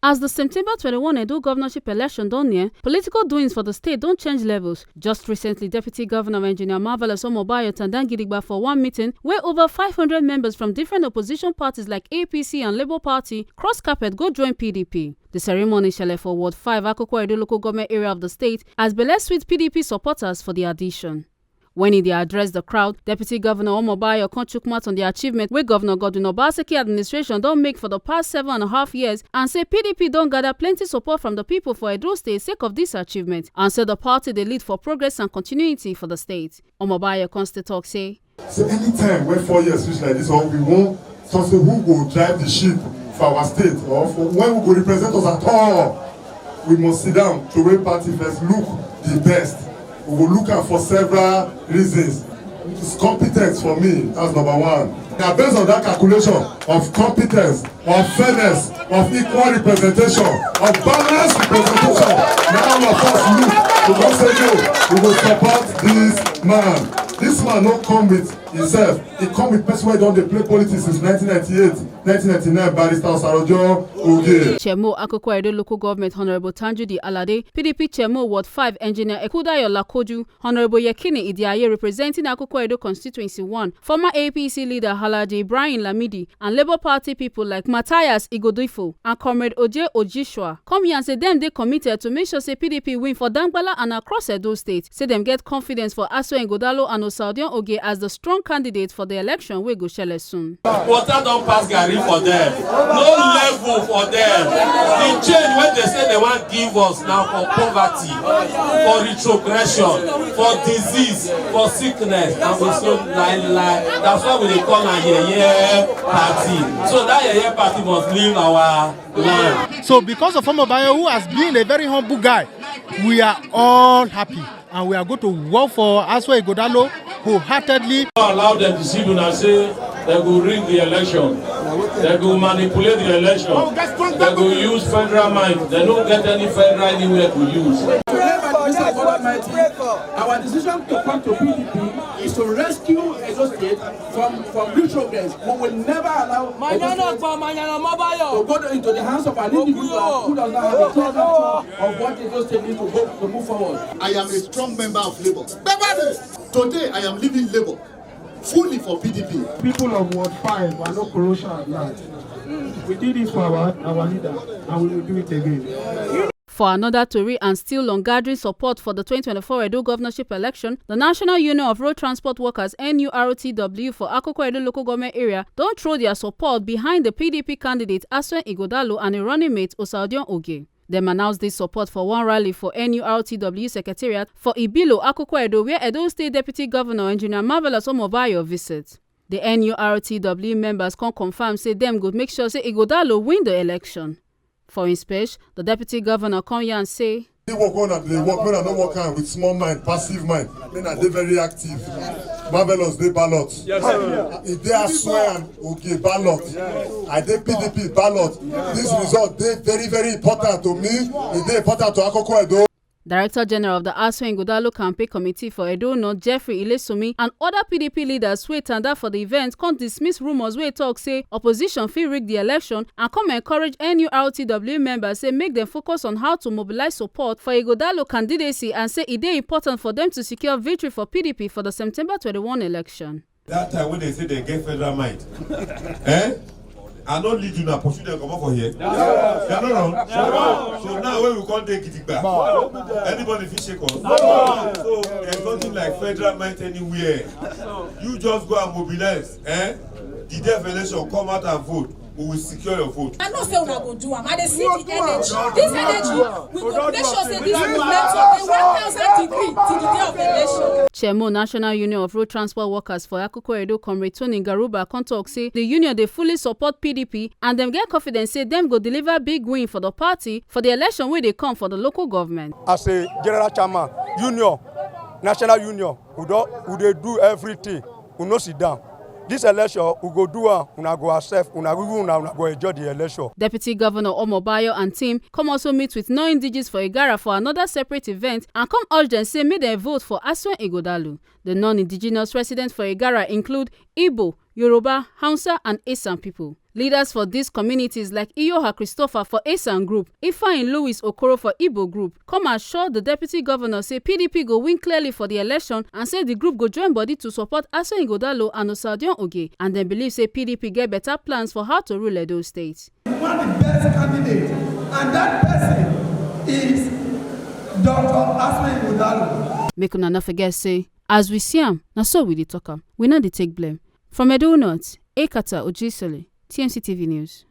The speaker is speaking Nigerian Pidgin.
As the September 21 Edo governorship election don near, political doings for the state don't change levels. Just recently, Deputy Governor Engineer Marvelous Omobayo Gidigba for one meeting where over 500 members from different opposition parties like APC and Labour Party cross carpet go join PDP. The ceremony shele for Ward 5 Akoko Edo local government area of the state as belle sweet PDP supporters for the addition. When he addressed the crowd, Deputy Governor Omobayo chook mouth on the achievement wey Governor Godwin Obaseki administration don make for the past 7.5 years and say PDP don gather plenty support from the people for Edo State sake of this achievement and say the party dey lead for progress and continuity for the state. Omobayo still talk say, so anytime when 4 years reach like this, or we want to say who go drive the ship for our state or for when we go represent us at all, we must sit down to where party first look the best. We will look at for several reasons. It's competence for me, that's number one. Now, based on that calculation of competence, of fairness, of equal representation, of balanced representation, now all of us look to go say, no, we will support this man. This man don't come with himself. He come with person who don't play politics since 1998, 1999, Barrister Sarojo Oge. Chairman Akoko Edo Local Government Honorable Tanjudi Alade, PDP Chairman Ward 5 Engineer Ekudayo Lakoju, Honorable Yekini Idiaye representing Akoko Edo Constituency 1, former APC leader Halaji Ibrahim Lamidi, and Labour Party people like Matthias Igodifo and Comrade Oje Ojishwa come here and say them they committed to make sure say PDP win for Dangbala and across Edo State. Say them get confidence for Aso Engodalo and Osaudion Oge as the strong candidate for the election wey go shele soon. Water don't pass Gary for them. No level for them. The change when they say they want to give us now for poverty, for retrogression, for disease, for sickness, and we so lie. That's why we call a yeye party. So that yeye party must leave our land. So because of Omobayo, who has been a very humble guy, we are all happy. And we are going to work for Aso Engodalo wholeheartedly. Allow them to see and say they will rig the election, they will manipulate the election, they will use federal mind. They don't get any federal anywhere to use. Our decision to come to PDP is to rescue Edo State from retrogress. We will never allow to go into the hands of an individual who does not have a clear picture of what Edo State needs to move forward. I am a strong member of Labour. Today I am leaving Labour fully for PDP. People of Ward 5 are no corrosion at large. We did this for our leader and we will do it again. For another Tory and still on gathering support for the 2024 Edo governorship election, the National Union of Road Transport Workers NURTW for Akoko Edo local government area don't throw their support behind the PDP candidate Aso Engodalo and a running mate Osaudion Oge. Them announced this support for one rally for NURTW Secretariat for Ibilo, Akoko Edo, where Edo State Deputy Governor Engineer Marvelous Omobayo visits. The NURTW members can confirm say them go make sure say Engodalo win the election. For his speech, the Deputy Governor come here and say, They work on and they work, men are not working with small mind, passive mind. Men are they very active. Marvelous, they ballot. Yes, sir. If they are swear and okay, ballot. I did PDP ballot. This result, they very, very important to me. It's important to Akoko Edo. Director General of the Aso Engodalo Campaign Committee for Edo North, Jeffrey Ilesumi, and other PDP leaders wey tanda for the event can't dismiss rumors wey talk say opposition fit rig the election and come encourage NURTW members say make them focus on how to mobilize support for Engodalo candidacy and say it is important for them to secure victory for PDP for the September 21 election. That time when they say they get federal might, I don't lead you now, pursue them come up for here. Yeah. They are not wrong. Yeah. So now when we can't take it back, anybody feel shake us. So there's nothing like federal might anywhere. You just go and mobilize. The deaf election, come out and vote. We will secure your vote. I know say una go do am. I dey see the energy. This energy, we go make sure say this movement of the 1,000 degree till the day of election. Chairman National Union of Road Transport Workers for Akoko Edo, Comrade Tony Garuba, come talk say the union they fully support PDP and them get confidence say them go deliver big win for the party for the election where they come for the local government. As a general chairman, union, national union, who they do everything, who no sit down. This election, we go do una go accept, una go enjoy the election. Deputy Governor Omobayo and team come also meet with non-indigenous for Igara for another separate event and come urge them say make them vote for Aso Engodalo. The non-indigenous residents for Igara include Igbo, Yoruba, Hausa and Esan people. Leaders for these communities like Iyoha Christopher for Esan Group, Ifeanyi Louis Okoro for Igbo Group, come assure the deputy governor say PDP go win clearly for the election and say the group go join body to support Aso Ighodalo and Osadion Oge, and dem believe say PDP get better plans for how to rule Edo State. We want the best candidate, and that person is Dr. Aso Ighodalo. Make una no forget say, as we see am, na so we dey talk am. We no dey take blame. From Edo North, Ekata Ojisole, TMC TV News.